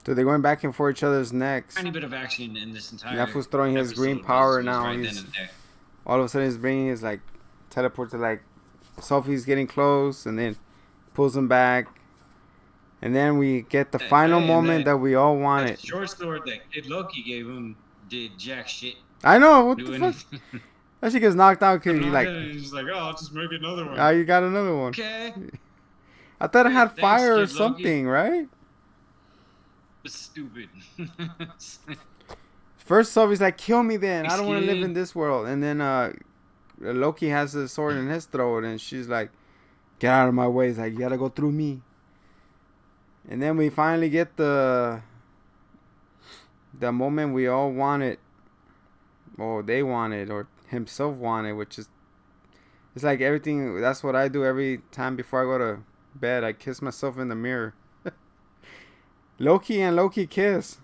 So they're going back and forth each other's necks. tiny bit of action in this And that entire fool's throwing his green episode power was now. right then He's and there. all of a sudden he's bringing his like teleport to like Sophie's getting close, and then pulls him back, and then we get the final And moment that we all that wanted. short sword that Kid Loki gave him did jack shit. I know what the Doing fuck. That shit gets knocked out because he like, he's like, oh, I'll just make another one. oh, you got another one. Okay. I thought it had Thanks, fire or Kid Loki. something, right? It's stupid. First, Sophie's like, kill me then. I don't want to live Kid. in this world. And then Loki has the sword in his throat, and she's like, get out of my way. He's like, you gotta go through me. And then we finally get the moment we all wanted, or they wanted, or himself wanted, which is, it's like everything. That's what I do every time before I go to bed. I kiss myself in the mirror. Loki and Loki kiss.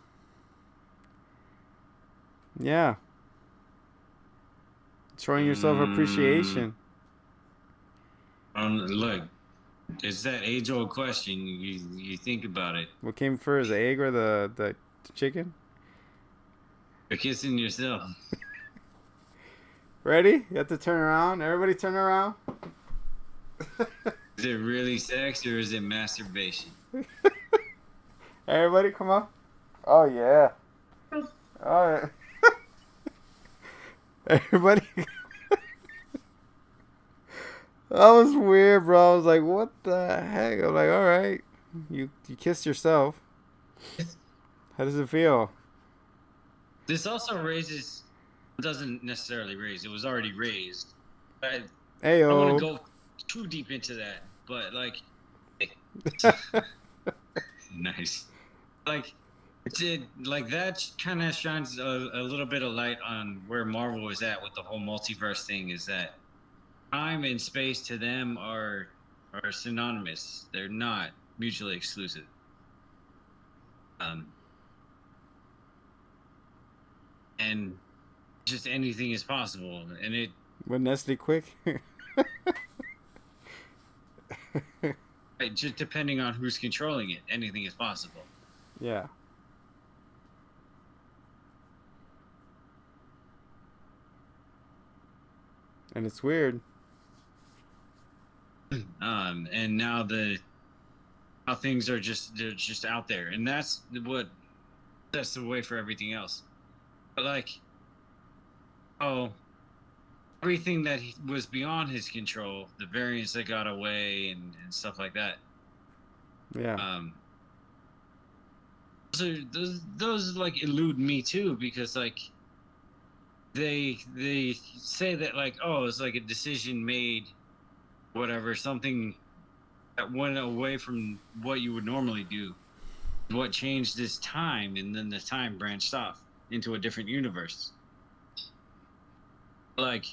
Yeah. Showing yourself appreciation. Look, it's that age-old question. You think about it. What came first, the egg or the chicken? You're kissing yourself. Ready? You have to turn around. Everybody turn around. Is it really sex or is it masturbation? Everybody, come on. Oh, yeah. Oh, yeah. Everybody. That was weird, bro. I was like, what the heck? I'm like, all right. You kissed yourself. How does it feel? This also doesn't necessarily raise. It was already raised. I Hey, don't want oh. to go too deep into that, but like, nice. Like, that kind of shines a little bit of light on where Marvel is at with the whole multiverse thing. Is that time and space to them are synonymous. They're not mutually exclusive. And just anything is possible, and it With Nestle Quick. just depending on who's controlling it, anything is possible. Yeah. And it's weird. And now how things are they're just out there, and that's the way for everything else. But like, everything that was beyond his control, the variants that got away and stuff like that. Yeah. Those like elude me too, because like they say that like, oh, it's like a decision made, whatever, something that went away from what you would normally do, what changed this time, and then the time branched off into a different universe. Like,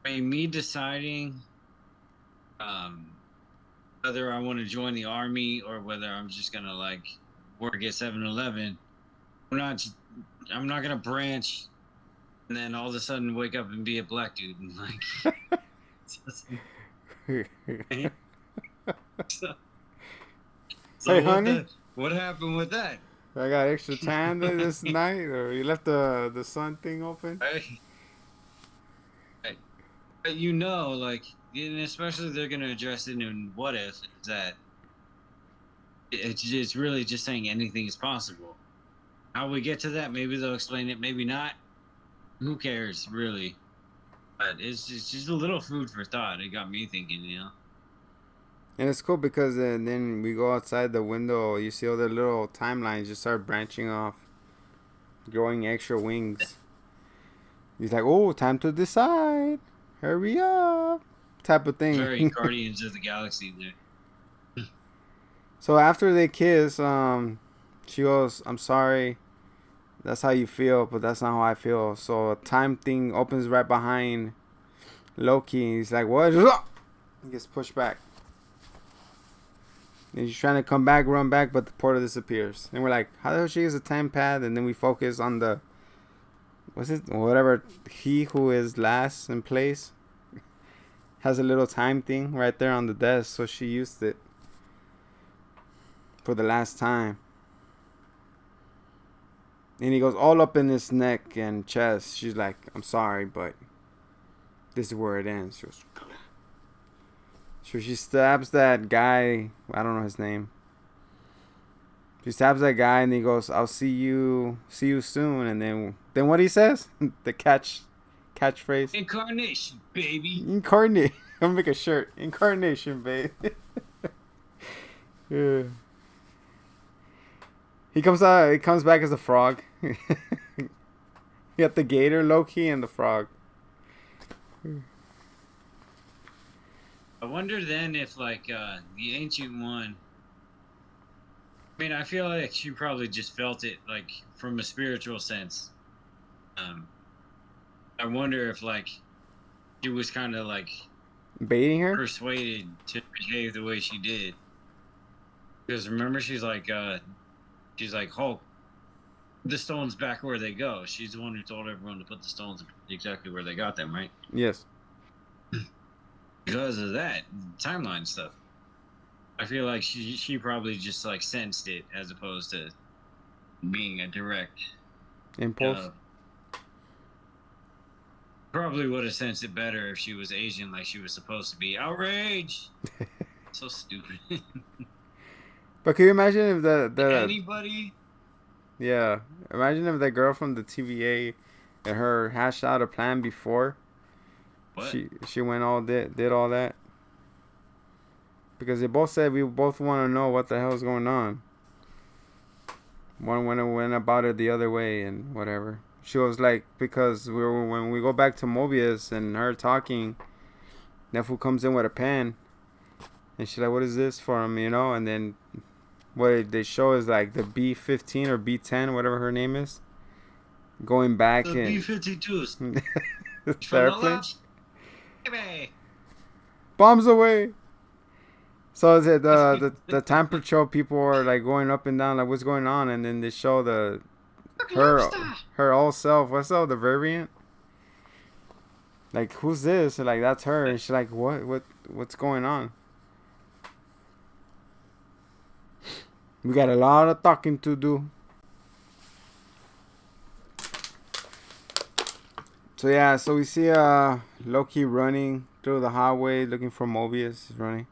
I mean, me deciding whether I want to join the army or whether I'm just gonna like work at 7-Eleven, I'm not gonna branch and then all of a sudden wake up and be a black dude and like. so Hey, honey. What happened with that? I got extra tan this night, or you left the sun thing open? But like, and especially they're gonna address it in What If, is that it's really just saying anything is possible. How we get to that, maybe they'll explain it, maybe not. Who cares, really? But it's just a little food for thought. It got me thinking, And it's cool because then we go outside the window, you see all the little timelines just start branching off. growing extra wings. He's like, oh, time to decide. Hurry up. Type of thing. Very Guardians of the Galaxy there. So after they kiss, she goes, I'm sorry. That's how you feel, but that's not how I feel. So a time thing opens right behind Loki. He's like, what? He gets pushed back. And he's trying to come back, run back, but the portal disappears. And we're like, how the hell she gets a time pad? And then we focus on the, what's it? Whatever, he who is last in place has a little time thing right there on the desk. So she used it for the last time. And he goes all up in his neck and chest. She's like, I'm sorry, but this is where it ends. She goes, so she stabs that guy. I don't know his name. She stabs that guy and he goes, I'll see you soon. And then what he says? The catchphrase. Incarnation, baby. Incarnate. I'm gonna make a shirt. Incarnation, babe. Yeah. He comes back as a frog. You got the gator, Loki, and the frog. I wonder then if like the Ancient One. I mean, I feel like she probably just felt it like from a spiritual sense. I wonder if like she was kind of like Baiting her? persuaded to behave the way she did. Because remember, she's like, Hulk, the stones back where they go. She's the one who told everyone to put the stones exactly where they got them, right? Yes. Because of that timeline stuff. I feel like she probably just like sensed it as opposed to being a direct Impulse. Probably would have sensed it better if she was Asian like she was supposed to be. Outrage! So stupid. But can you imagine if the Anybody? yeah, imagine if that girl from the TVA and her hashed out a plan before. What? She went did all that. Because they both said we both want to know what the hell's going on. One went about it the other way and whatever. She was like, because when we go back to Mobius and her talking, that fool comes in with a pen. And she's like, what is this for him, you know? And then what they show is like the B-15 or B-10, whatever her name is. Going back The and... B-52s. the airplane. Baby. Bombs away. So is it the time patrol people are like going up and down, like what's going on, and then they show her old self. What's up, the variant? Like, who's this? And like, that's her. And she's like, what's going on? We got a lot of talking to do. So yeah, so we see Loki running through the highway looking for Mobius. He's running.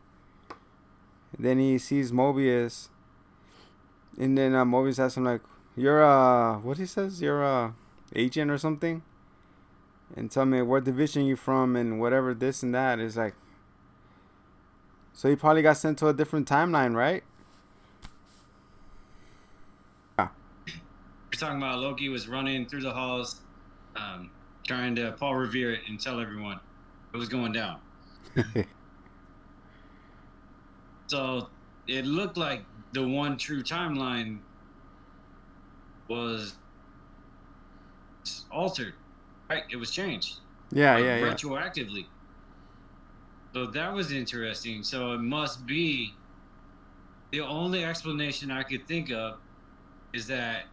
Then he sees Mobius, and then Mobius asks him like, "You're what he says? You're a agent or something, and tell me what division you from and whatever this and that." Is like, so he probably got sent to a different timeline, right? You're talking about Loki was running through the halls, trying to Paul Revere it and tell everyone it was going down. So it looked like the one true timeline was altered, right? It was changed. Yeah. Retroactively. So that was interesting. So it must be the only explanation I could think of is that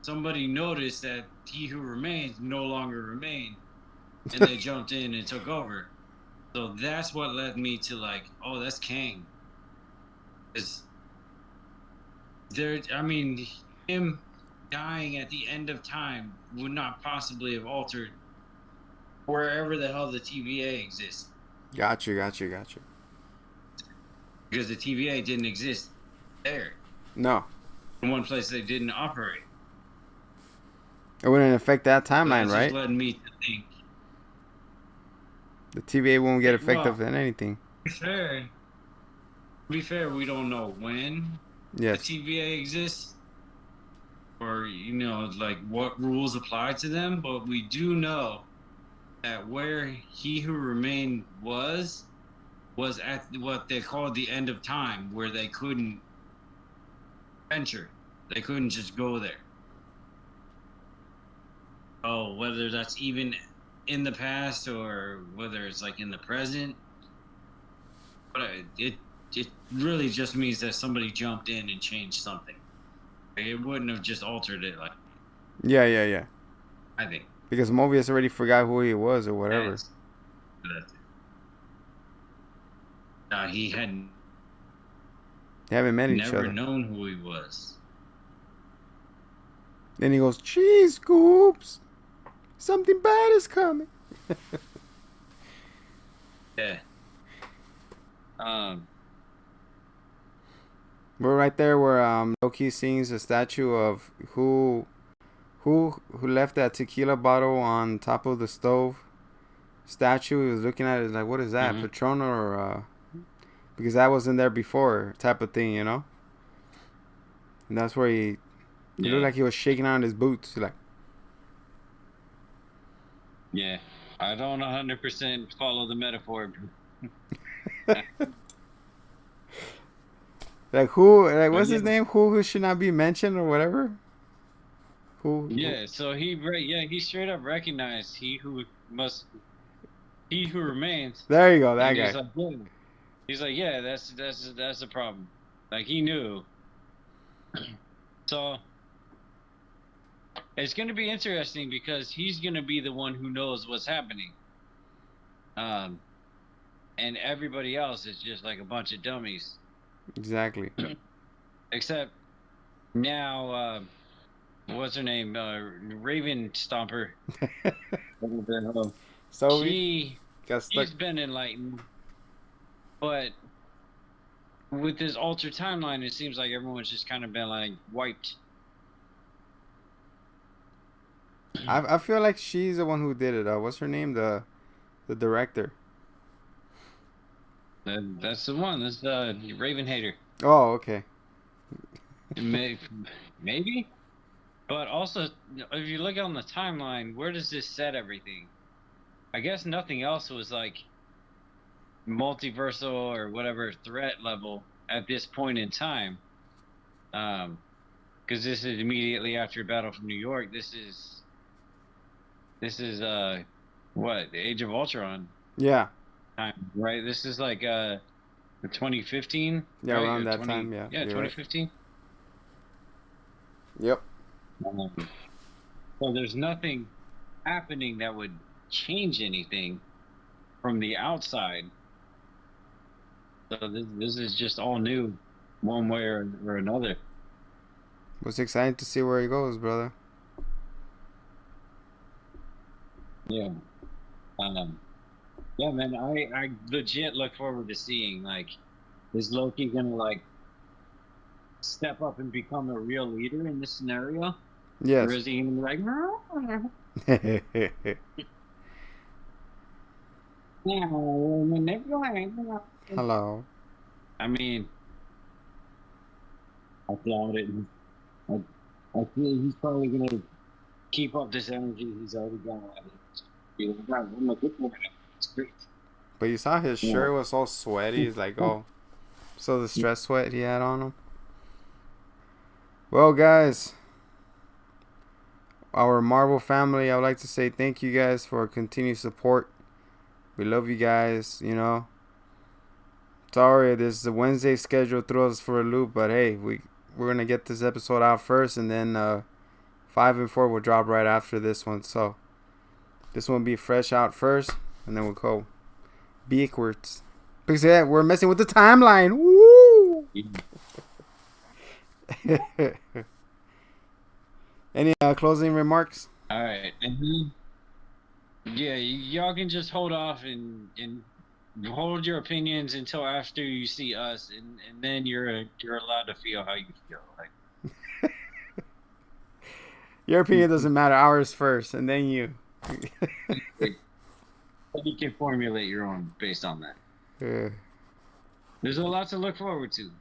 somebody noticed that he who remains no longer remained, and they jumped in and took over. So that's what led me to like, oh, that's Kang. Is there? I mean, him dying at the end of time would not possibly have altered wherever the hell the TVA exists. Got you. Because the TVA didn't exist there. No, In one place they didn't operate. it wouldn't affect that timeline, That right? just led me to think. The TVA won't get effective Well, in anything. To be fair, we don't know when Yes. the TVA exists. or like what rules apply to them, but we do know that where he who remained was at what they called the end of time, where they couldn't venture, they couldn't just go there. Oh, whether that's even in the past or whether it's like in the present, but it really just means that somebody jumped in and changed something. Like, it wouldn't have just altered it, like, Yeah. I think. Because Mobius already forgot who he was or whatever. He had They haven't met each never other. known who he was. Then he goes, "Cheese scoops, something bad is coming." Yeah. We're right there where Loki sees a statue of who left that tequila bottle on top of the stove. Statue. He was looking at it like, what is that? Mhm. Patrona or because that wasn't there before, type of thing, you know. And that's where he looked like he was shaking out his boots, like. Yeah. I don't 100% follow the metaphor. Like who? Like But what's his yeah. name? Who should not be mentioned or whatever. Who? Yeah, so he straight up recognized he who remains. There you go, that And guy. he's like, yeah, that's the problem. Like, he knew. So it's gonna be interesting because he's gonna be the one who knows what's happening. And everybody else is just like a bunch of dummies. Exactly. Except now, what's her name? Raven Stomper. So got stuck. She's been enlightened, but with this altered timeline, it seems like everyone's just kind of been like wiped. I feel like she's the one who did it. What's her name? The director. That's the one. That's the Raven hater. Oh, okay. Maybe, but also if you look on the timeline, where does this set everything? I guess nothing else was like multiversal or whatever threat level at this point in time. Because this is immediately after Battle for New York. This is what, the Age of Ultron Yeah. time, right? This is like 2015. Yeah, right? around that time. Yeah. Yeah, 2015. Right. Yep. So there's nothing happening that would change anything from the outside. So this is just all new, one way or another. Was excited to see where he goes, brother. Yeah. Yeah, man. I legit look forward to seeing, like, is Loki gonna like step up and become a real leader in this scenario? Yes. Or is he gonna be like, Hello. I mean, I doubt it. I feel he's probably gonna keep up this energy he's already got. It's great. But you saw his shirt was all sweaty. It's like, oh, so the stress sweat he had on him. Well, guys, our Marvel family, I would like to say thank you guys for continued support. We love you guys, you know. Sorry, this the Wednesday schedule throws us for a loop, but hey, we're gonna get this episode out first, and then 5 and 4 will drop right after this one. So this one will be fresh out first, and then we'll go backwards. Because yeah, we're messing with the timeline. Woo! Any closing remarks? All right. Yeah, y'all can just hold off and hold your opinions until after you see us, and then you're allowed to feel how you feel. Like, Your opinion doesn't matter. Ours first, and then you. you can formulate your own based on that. There's a lot to look forward to.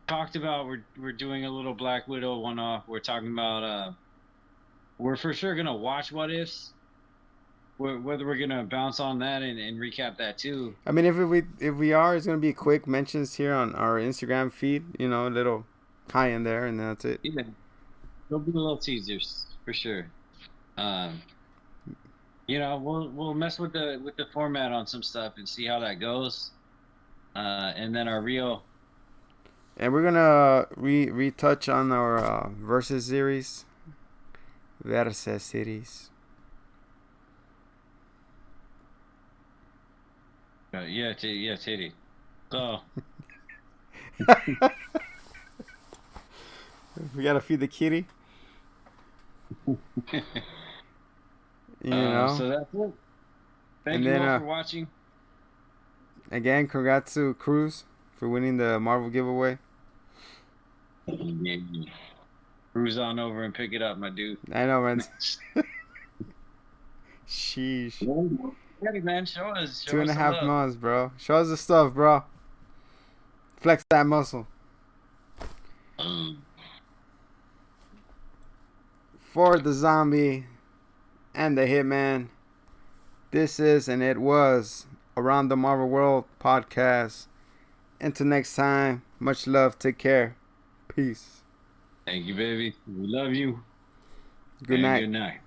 talked about we're doing a little Black Widow one-off. We're talking about we're for sure gonna watch What Ifs. Whether we're gonna bounce on that and recap that too. I mean, if we are, it's gonna be quick mentions here on our Instagram feed. You know, a little high in there, and that's it. Yeah, there'll be little teasers for sure. Um, we'll mess with the format on some stuff and see how that goes. And then our real. And we're gonna retouch on our versus series, versus series. Titty. So We gotta feed the kitty. You know. so that's it. Thank And you then, all for watching. Again, congrats to Cruz for winning the Marvel giveaway. Cruise on over and pick it up, my dude. I know, man. Sheesh. Hey, man, show us. Show 2.5 us some love. months, bro. Show us the stuff, bro. Flex that muscle. For the zombie and the hitman, this is and it was Around the Marvel World podcast. Until next time, much love. Take care. Peace. Thank you, baby. We love you. Good night. Good night.